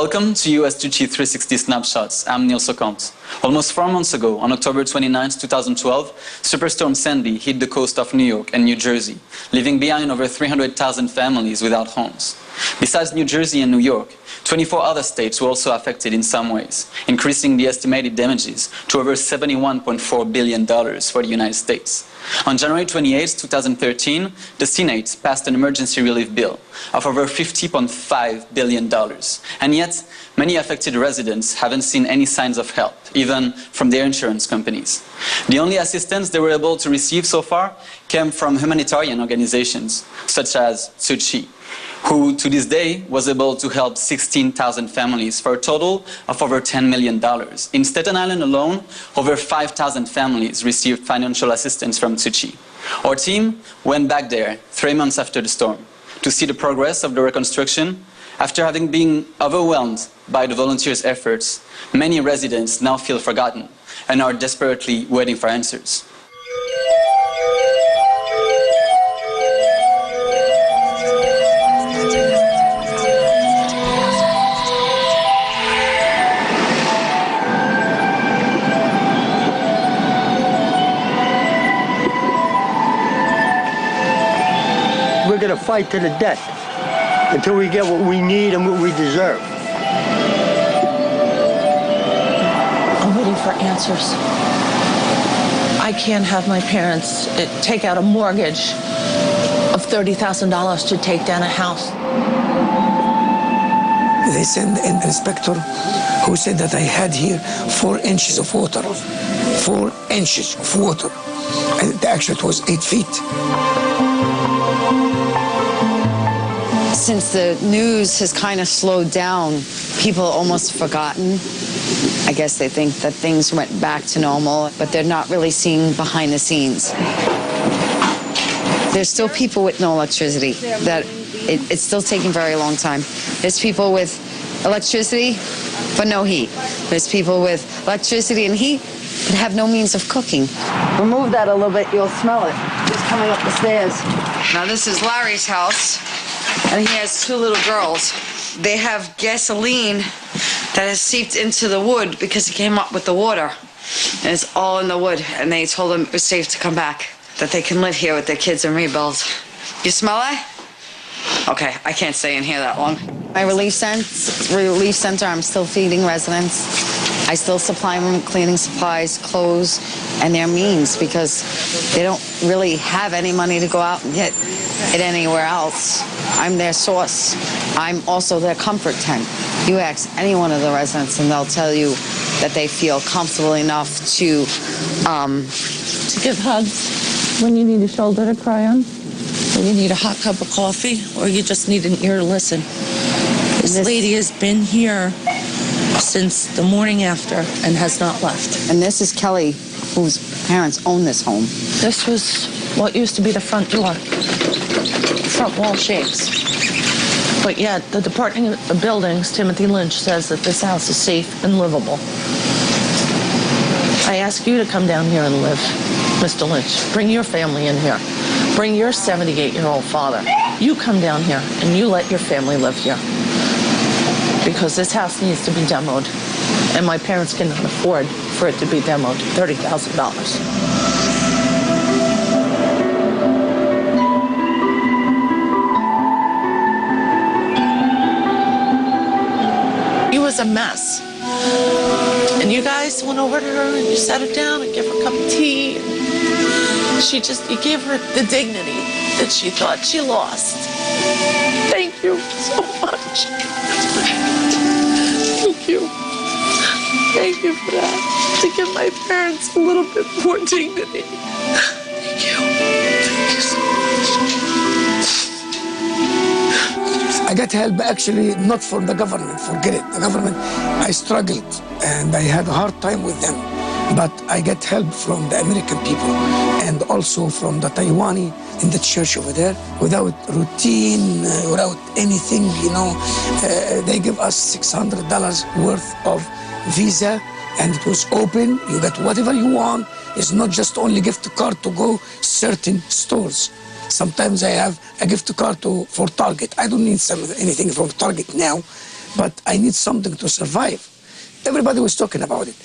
Welcome to US Tzu Chi 360 Snapshots. I'm Neil Socomte. Almost 4 months ago, on October 29, 2012, Superstorm Sandy hit the coast of New York and New Jersey, leaving behind over 300,000 families without homes. Besides New Jersey and New York, 24 other states were also affected in some ways, increasing the estimated damages to over $71.4 billion for the United States. On January 28, 2013, the Senate passed an emergency relief bill of over $50.5 billion. And yet, many affected residents haven't seen any signs of help, even from their insurance companies. The only assistance they were able to receive so far came from humanitarian organizations, such as Tzu Chi, who to this day was able to help 16,000 families for a total of over $10 million. In Staten Island alone, over 5,000 families received financial assistance from Tzu Chi. Our team went back there 3 months after the storm to see the progress of the reconstruction. After having been overwhelmed by the volunteers' efforts, many residents now feel forgotten and are desperately waiting for answers. We're going to fight to the death until we get what we need and what we deserve. I'm waiting for answers. I can't have my parents take out a mortgage of $30,000 to take down a house. They sent an inspector who said that I had here 4 inches of water. 4 inches of water. And actually it was 8 feet. Since the news has kind of slowed down, people are almost forgotten. I guess they think that things went back to normal, but they're not really seeing behind the scenes. There's still people with no electricity, that it's still taking a very long time. There's people with electricity, but no heat. There's people with electricity and heat, but have no means of cooking. Remove that a little bit, you'll smell it. It's coming up the stairs. Now this is Larry's house. And he has 2 little girls. They have gasoline that has seeped into the wood because he came up with the water. And it's all in the wood. And they told him it was safe to come back, that they can live here with their kids and rebuild. You smell it? Okay, I can't stay in here that long. My relief center, I'm still feeding residents. I still supply them with cleaning supplies, clothes, and their means because they don't really have any money to go out and get it anywhere else. I'm their source. I'm also their comfort tent. You ask any one of the residents and they'll tell you that they feel comfortable enough to give hugs when you need a shoulder to cry on, when you need a hot cup of coffee, or you just need an ear to listen. This lady has been here since the morning after and has not left. And this is Kelly, whose parents own this home. This was what used to be the front door. The front wall shakes. But yet, the Department of Buildings, Timothy Lynch, says that this house is safe and livable. I ask you to come down here and live, Mr. Lynch. Bring your family in here. Bring your 78-year-old father. You come down here and you let your family live here. Because this house needs to be demoed. And my parents cannot afford for it to be demoed. $30,000. A mess. And you guys went over to her and you sat her down and gave her a cup of tea. And you gave her the dignity that she thought she lost. Thank you so much. Thank you. Thank you for that. To give my parents a little bit more dignity. Thank you. Thank you so much. I got help actually not from the government, forget it. The government, I struggled and I had a hard time with them. But I get help from the American people and also from the Taiwanese in the church over there. Without routine, without anything, you know, they give us $600 worth of visa and it was open. You get whatever you want. It's not just only gift card to go certain stores. Sometimes I have a gift card for Target. I don't need anything from Target now, but I need something to survive. Everybody was talking about it.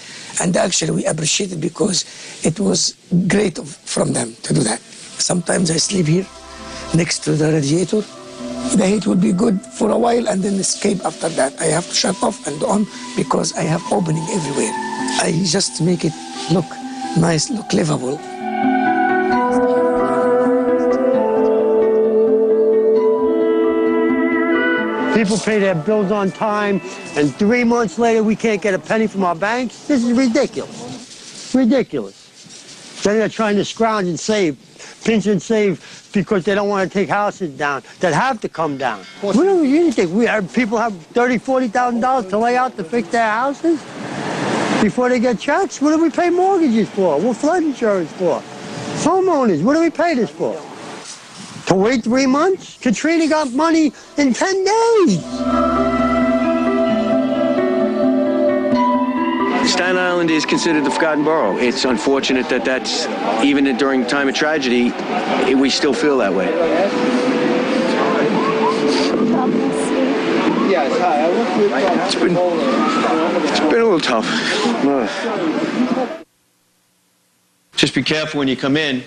And actually we appreciate it because it was great from them to do that. Sometimes I sleep here next to the radiator. The heat will be good for a while and then escape after that. I have to shut off and on because I have opening everywhere. I just make it look nice, look livable. People pay their bills on time, and 3 months later we can't get a penny from our banks. This is ridiculous. Ridiculous. Then they're trying to scrounge and save, pinch and save, because they don't want to take houses down that have to come down. What do you think? People have $30,000, $40,000 to lay out to fix their houses before they get checks? What do we pay mortgages for? What flood insurance for? Homeowners, what do we pay this for? To wait 3 months? Katrina got money in 10 days. Staten Island is considered the forgotten borough. It's unfortunate that that's, even during the time of tragedy, we still feel that way. It's been a little tough. Just be careful when you come in,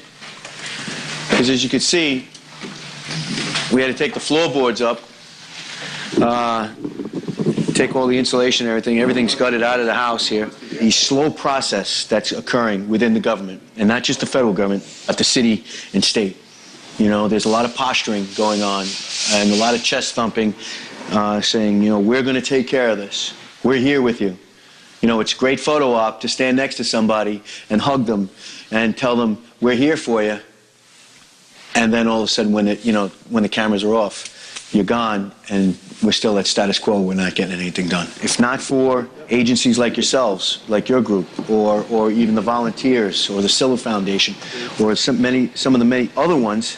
because as you can see, we had to take the floorboards up, take all the insulation and everything. Everything's gutted out of the house here. The slow process that's occurring within the government, and not just the federal government, but the city and state. You know, there's a lot of posturing going on and a lot of chest thumping, saying, you know, we're going to take care of this. We're here with you. You know, it's a great photo op to stand next to somebody and hug them and tell them, we're here for you. And then all of a sudden, when the cameras are off, you're gone, and we're still at status quo. We're not getting anything done. If not for agencies like yourselves, like your group, or even the volunteers, or the Silver Foundation, or some of the many other ones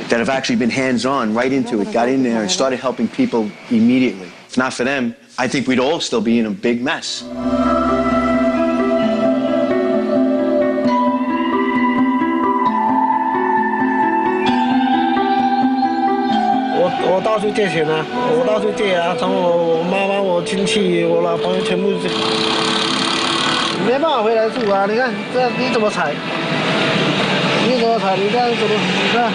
that have actually been hands-on right into it, got in there and started helping people immediately. If not for them, I think we'd all still be in a big mess. 我到处借钱啊，我到处借啊，从我妈妈、我亲戚、我老朋友全部没办法回来住啊！你看这你怎么踩？你怎么踩？你这样怎么？你看，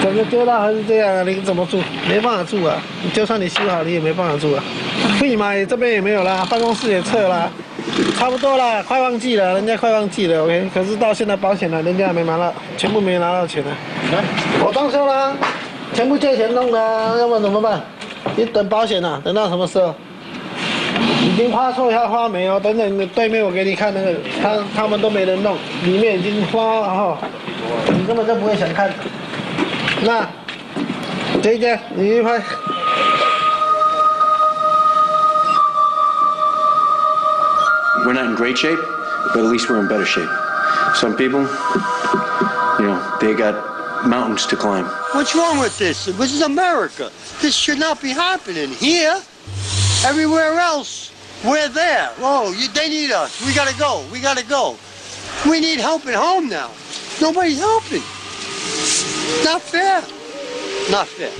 整个丢到还是这样啊！你怎么住？没办法住啊！就算你修好，你也没办法住啊！费嘛这边也没有啦，办公室也撤啦，差不多啦，快忘记了，人家快忘记了 ，OK。可是到现在保险了，人家还没拿到，全部没拿到钱呢。我装修啦，全部借钱弄的，要不然怎么办？你等保险啊，等到什么时候？已经花错要花没哦，等等对面我给你看那个，他们都没人弄，里面已经花哈，你根本就不会想看。那这一件你去拍。We're not in great shape, but at least we're in better shape. Some people, you know, they got mountains to climb. What's wrong with this? This is America. This should not be happening here. Everywhere else, we're there. Oh, they need us. We gotta go. We gotta go. We need help at home now. Nobody's helping. Not fair. Not fair.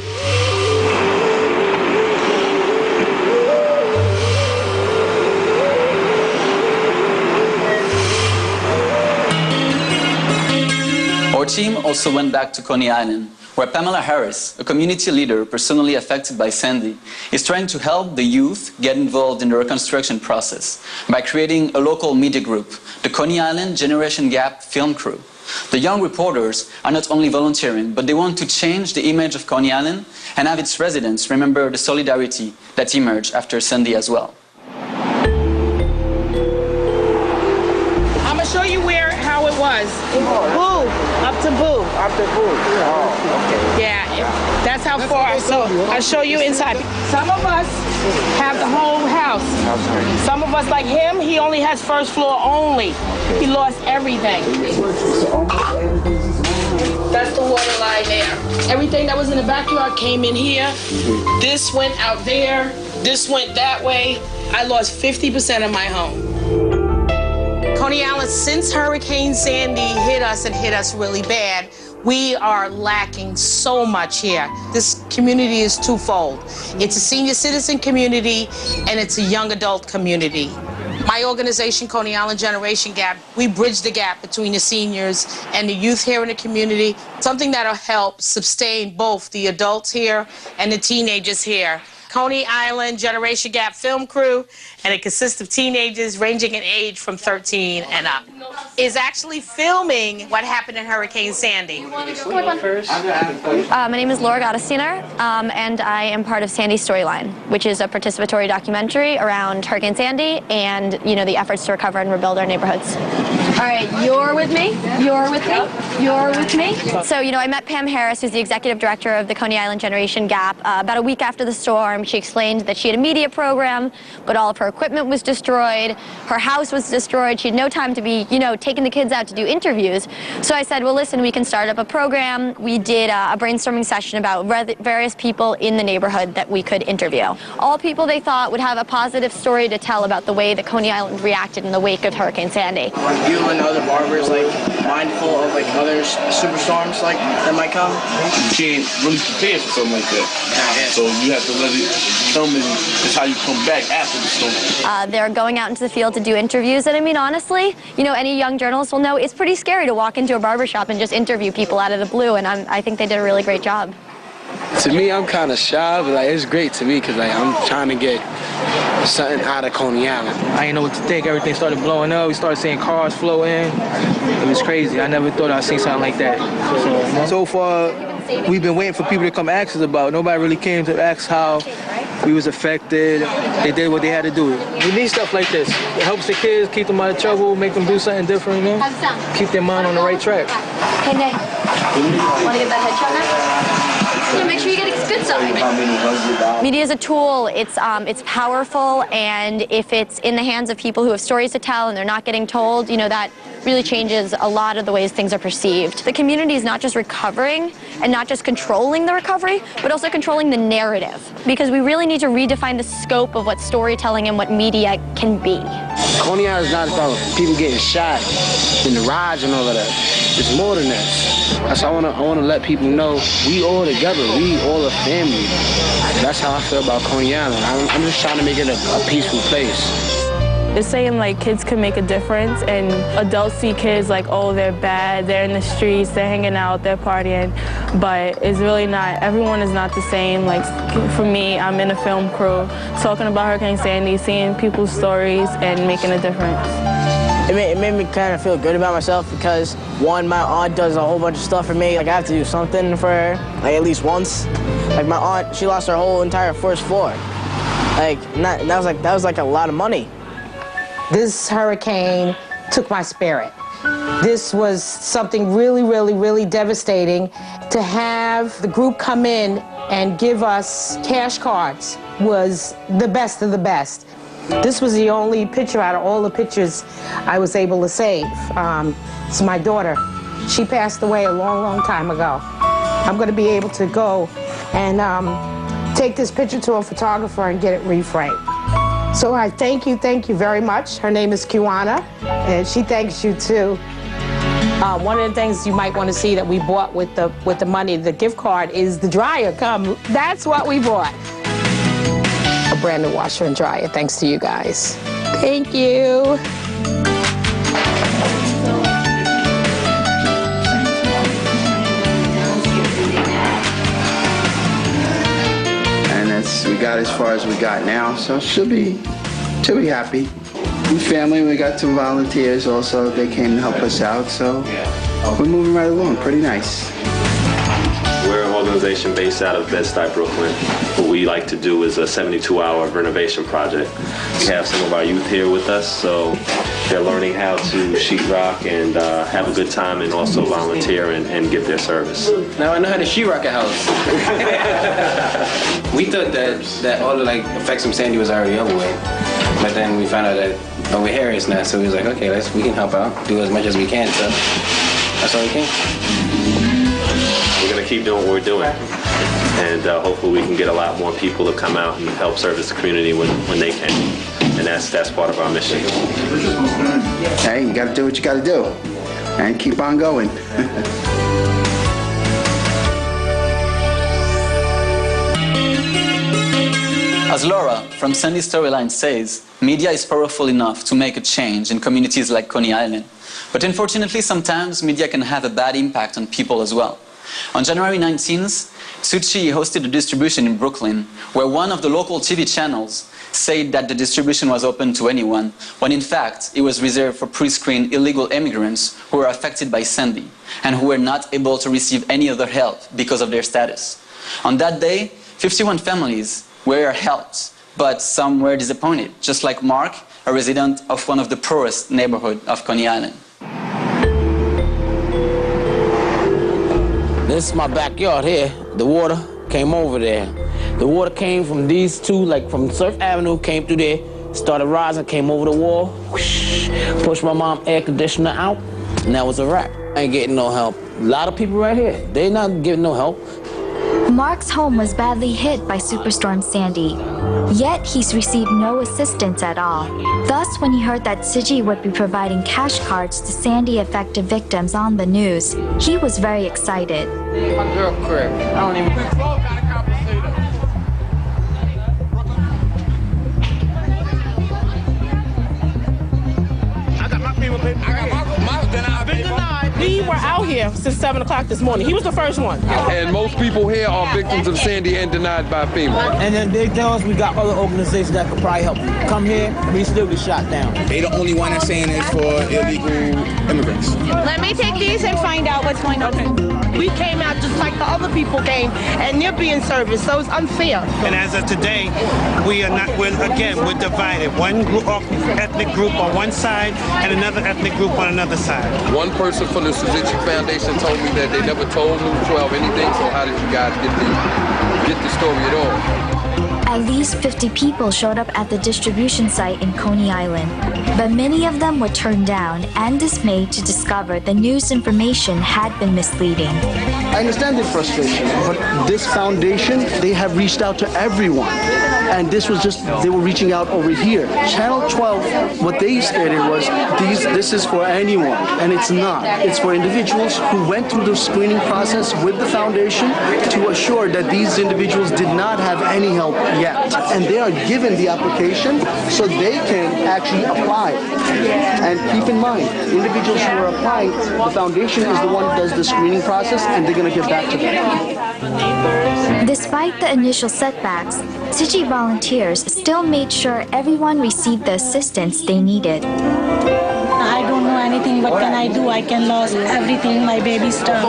Our team also went back to Coney Island, where Pamela Harris, a community leader personally affected by Sandy, is trying to help the youth get involved in the reconstruction process by creating a local media group, the Coney Island Generation Gap Film Crew. The young reporters are not only volunteering, but they want to change the image of Coney Island and have its residents remember the solidarity that emerged after Sandy as well. I'm gonna show you how it was. Boo, up to Boo. Up to Boo. Oh, okay. Yeah, that's how far. So I'll show you inside. Some of us have the whole house. Some of us, like him, he only has first floor only. He lost everything. That's the water line there. Everything that was in the backyard came in here. This went out there. This went that way. I lost 50% of my home. Coney Island, since Hurricane Sandy hit us and hit us really bad, We are lacking so much here. This community is twofold. It's a senior citizen community and it's a young adult community. My organization, Coney Island Generation Gap, we bridge the gap between the seniors and the youth here in the community, something that'll help sustain both the adults here and the teenagers here. Coney Island Generation Gap film crew, and it consists of teenagers ranging in age from 13 and up, is actually filming what happened in Hurricane Sandy. My name is Laura Gottesdiener, and I am part of Sandy's Storyline, which is a participatory documentary around Hurricane Sandy and, the efforts to recover and rebuild our neighborhoods. All right, you're with me, you're with me, you're with me. So, I met Pam Harris, who's the executive director of the Coney Island Generation Gap. About a week after the storm, she explained that she had a media program, but all of her equipment was destroyed, her house was destroyed, she had no time to be, taking the kids out to do interviews. So I said, well, listen, we can start up a program. We did a brainstorming session about various people in the neighborhood that we could interview. All people they thought would have a positive story to tell about the way that Coney Island reacted in the wake of Hurricane Sandy. You and other barbers mindful of other superstorms that might come? You can't really prepare for something like that. So you have to let it come, and it's how you come back after the storm. They're going out into the field to do interviews, and I mean, honestly, any young journalist will know it's pretty scary to walk into a barbershop and just interview people out of the blue, and I think they did a really great job. To me, I'm kind of shy, but it's great to me because I'm trying to get something out of Coney Island. I didn't know what to think. Everything started blowing up. We started seeing cars flow in. It was crazy. I never thought I'd see something like that. So far, we've been waiting for people to come ask us about it. Nobody really came to ask how we was affected. They did what they had to do. We need stuff like this. It helps the kids, keep them out of trouble, make them do something different, keep their mind on the right track. Hey, Nick, want to get that headshot now? Make sure you get a good side. Media is a tool. It's powerful, and if it's in the hands of people who have stories to tell and they're not getting told, that really changes a lot of the ways things are perceived. The community is not just recovering and not just controlling the recovery, but also controlling the narrative, because we really need to redefine the scope of what storytelling and what media can be. Coney Island is not about people getting shot in the rides and all of that. It's more than that. So I want to let people know we all together, we all a family. That's how I feel about Coney Island. I'm just trying to make it a peaceful place. It's saying kids can make a difference, and adults see kids oh, they're bad, they're in the streets, they're hanging out, they're partying, but it's really not. Everyone is not the same. For me, I'm in a film crew, talking about Hurricane Sandy, seeing people's stories and making a difference. It made me kind of feel good about myself because, one, my aunt does a whole bunch of stuff for me. I have to do something for her, at least once. My aunt, she lost her whole entire first floor. That was a lot of money. This hurricane took my spirit. This was something really, really, really devastating. To have the group come in and give us cash cards was the best of the best. This was the only picture out of all the pictures I was able to save. It's my daughter. She passed away a long, long time ago. I'm going to be able to go and take this picture to a photographer and get it reframed. So I thank you very much. Her name is Kiwana, and she thanks you too. One of the things you might want to see that we bought with the money, the gift card, is the dryer. Come, that's what we bought. A brand new washer and dryer, thanks to you guys. Thank you. We got as far as we got now, so she'll be happy. We family, we got some volunteers also. They came to help us out, so we're moving right along. Pretty nice. We're an organization based out of Bed-Stuy, Brooklyn. What we like to do is a 72-hour renovation project. We have some of our youth here with us, so they're learning how to sheetrock and have a good time and also volunteer and give their service. Now I know how to sheetrock a house. We thought that all the effects from Sandy was already over with, but then we found out that over here it's not, so we was like, okay, we can help out, do as much as we can, so that's all we can. We're going to keep doing what we're doing, and hopefully we can get a lot more people to come out and help service the community when they can, and that's part of our mission. Hey, you got to do what you got to do, and keep on going. As Laura from Sandy's Storyline says, media is powerful enough to make a change in communities like Coney Island. But unfortunately, sometimes media can have a bad impact on people as well. On January 19th, Tzu Chi hosted a distribution in Brooklyn where one of the local TV channels said that the distribution was open to anyone, when in fact it was reserved for pre-screened illegal immigrants who were affected by Sandy and who were not able to receive any other help because of their status. On that day, 51 families were helped, but some were disappointed, just like Mark, a resident of one of the poorest neighborhoods of Coney Island. This is my backyard here. The water came over there. The water came from these two, like from Surf Avenue, came through there, started rising, came over the wall, whoosh, pushed my mom's air conditioner out, and that was a wrap. I ain't getting no help. A lot of people right here, they not getting no help. Mark's home was badly hit by Superstorm Sandy, yet he's received no assistance at all. Thus, when he heard that Tzu Chi would be providing cash cards to Sandy-affected victims on the news, he was very excited. My girl crib. I don't even... We were out here since 7 o'clock this morning. He was the first one. And most people here are victims of Sandy and denied by FEMA. And then they tell us we got other organizations that could probably help. Come here, we still get shot down. They the only one that's saying it's for illegal immigrants. Let me take these and find out what's going on. We came out just like the other people came, and they're being serviced, so it's unfair. And as of today, we're divided. One ethnic group on one side and another ethnic group on another side. One person from the Tzu Chi Foundation told me that they never told News 12 anything, so how did you guys get the story at all? At least 50 people showed up at the distribution site in Coney Island, but many of them were turned down and dismayed to discover the news information had been misleading. I understand their frustration, but this foundation, they have reached out to everyone. And this was just, they were reaching out over here. Channel 12, what they stated was, this is for anyone, and it's not. It's for individuals who went through the screening process with the foundation to assure that these individuals did not have any help yet. And they are given the application so they can actually apply. And keep in mind, individuals who are applying, the foundation is the one who does the screening process, and they're going to get back to them. Despite the initial setbacks, Tzu Chi volunteers still made sure everyone received the assistance they needed. I don't know anything. What can I do? I can lose everything, my baby stuff,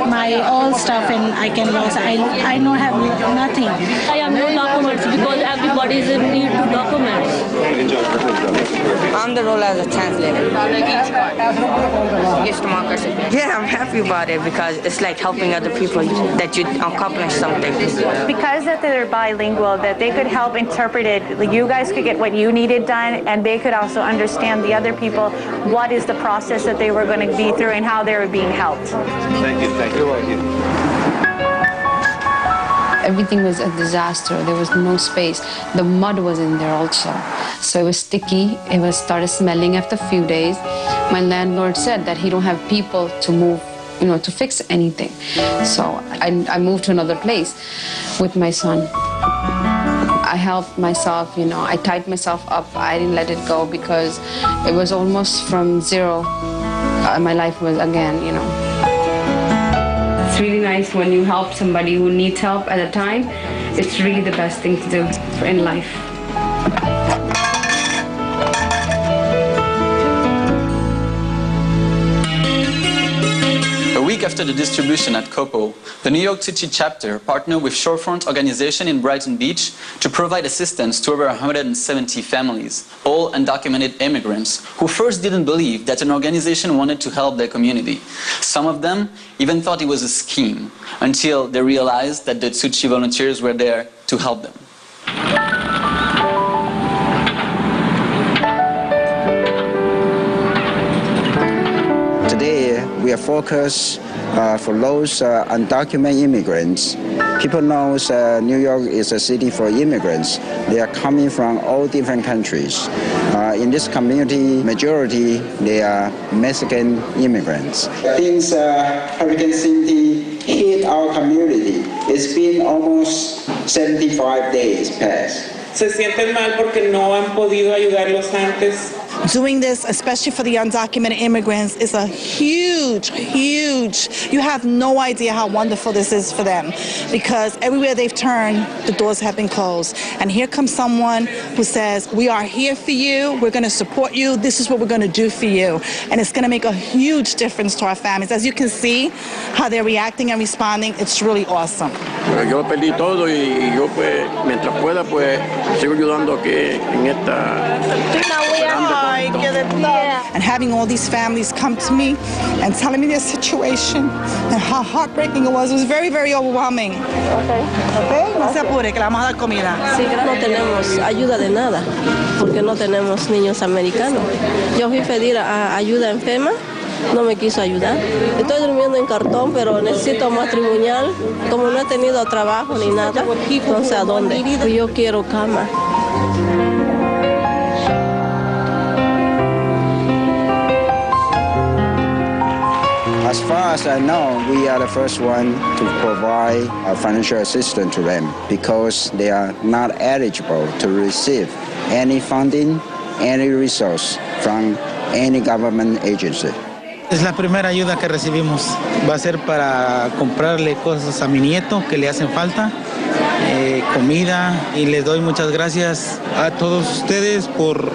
my all stuff, and I can lose. I don't have nothing. I have no documents because everybody is in need to document. I'm the role as a translator. Yeah, I'm happy about it because it's like helping other people that you accomplish something. Because that they're bilingual, that they could help interpret it. You guys could get what you needed done, and they could also understand the other people what is the process that they were going to be through and how they were being helped. Thank you, thank you. Everything was a disaster. There was no space. The mud was in there also. So it was sticky. It started smelling after a few days. My landlord said that he don't have people to move, to fix anything. So I moved to another place with my son. I helped myself, I tied myself up. I didn't let it go because it was almost from zero. My life was again, It's really nice when you help somebody who needs help at a time. It's really the best thing to do in life. A week after the distribution at Copo, the New York Tzu Chi chapter partnered with Shorefront organization in Brighton Beach to provide assistance to over 170 families, all undocumented immigrants, who first didn't believe that an organization wanted to help their community. Some of them even thought it was a scheme, until they realized that the Tzu Chi volunteers were there to help them. Today, we are focused for those undocumented immigrants. People know New York is a city for immigrants. They are coming from all different countries. In this community, majority, they are Mexican immigrants. Since Hurricane Sandy hit our community, it's been almost 75 days past. se sienten mal porque no han podido ayudarlos antes. Doing this, especially for the undocumented immigrants, is a huge, you have no idea how wonderful this is for them, because everywhere they've turned, the doors have been closed. And here comes someone who says, we are here for you, we're going to support you, this is what we're going to do for you. And it's going to make a huge difference to our families. As you can see, how they're reacting and responding, it's really awesome. Yo perdí todo y yo pues, mientras pueda, pues, sigo ayudando aquí en esta... And having all these families come to me and telling me their situation and how heartbreaking it was very, very overwhelming. Okay. No se apure, que le vamos a dar comida. Sí, no tenemos ayuda de nada, porque no tenemos niños americanos. Yo fui a pedir ayuda en FEMA, no me quiso ayudar. Estoy durmiendo en cartón, pero necesito matrimonial. Como no he tenido trabajo ni nada, no sé a dónde. Yo quiero cama. As far as I know, we are the first one to provide financial assistance to them because they are not eligible to receive any funding, any resource from any government agency. Es la primera ayuda que recibimos. Va a ser para comprarle cosas a mi nieto que le hacen falta, comida, y les doy muchas gracias a todos ustedes por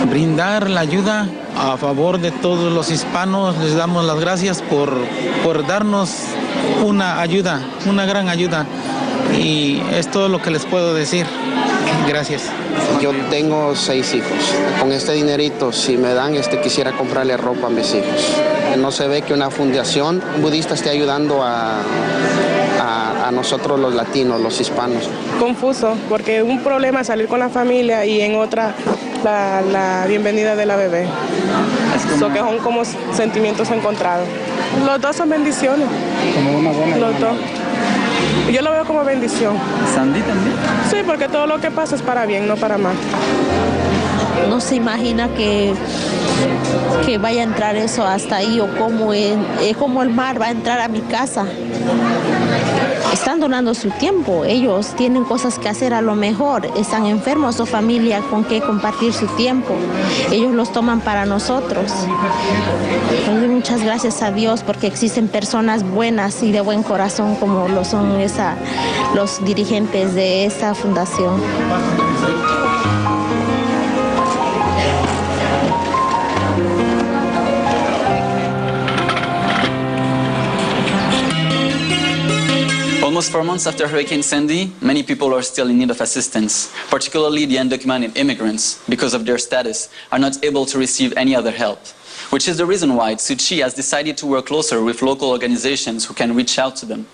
brindar la ayuda a favor de todos los hispanos. Les damos las gracias por darnos una ayuda, una gran ayuda, y es todo lo que les puedo decir. Gracias. Yo tengo 6 hijos. Con este dinerito, si me dan, quisiera comprarle ropa a mis hijos. No se ve que una fundación budista esté ayudando a nosotros los latinos, los hispanos. Confuso, porque un problema es salir con la familia y en otra la bienvenida de la bebé. So que son como sentimientos encontrados. Los dos son bendiciones. Como una buena. Los dos. Yo lo veo como bendición. ¿Sandy también? Sí, porque todo lo que pasa es para bien, no para mal. No se imagina que vaya a entrar eso hasta ahí, o cómo el mar va a entrar a mi casa. Están donando su tiempo, ellos tienen cosas que hacer, a lo mejor están enfermos, su familia con qué compartir su tiempo, ellos los toman para nosotros. Le doy muchas gracias a Dios porque existen personas buenas y de buen corazón como lo son los dirigentes de esta fundación. Almost 4 months after Hurricane Sandy, many people are still in need of assistance, particularly the undocumented immigrants, because of their status, are not able to receive any other help. Which is the reason why Tzu Chi has decided to work closer with local organizations who can reach out to them.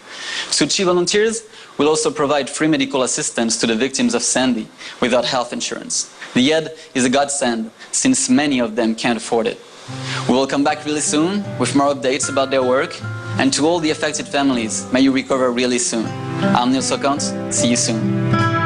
Tzu Chi volunteers will also provide free medical assistance to the victims of Sandy without health insurance. The aid is a godsend, since many of them can't afford it. We will come back really soon with more updates about their work. And to all the affected families, may you recover really soon. I'm Neil Sokont. See you soon.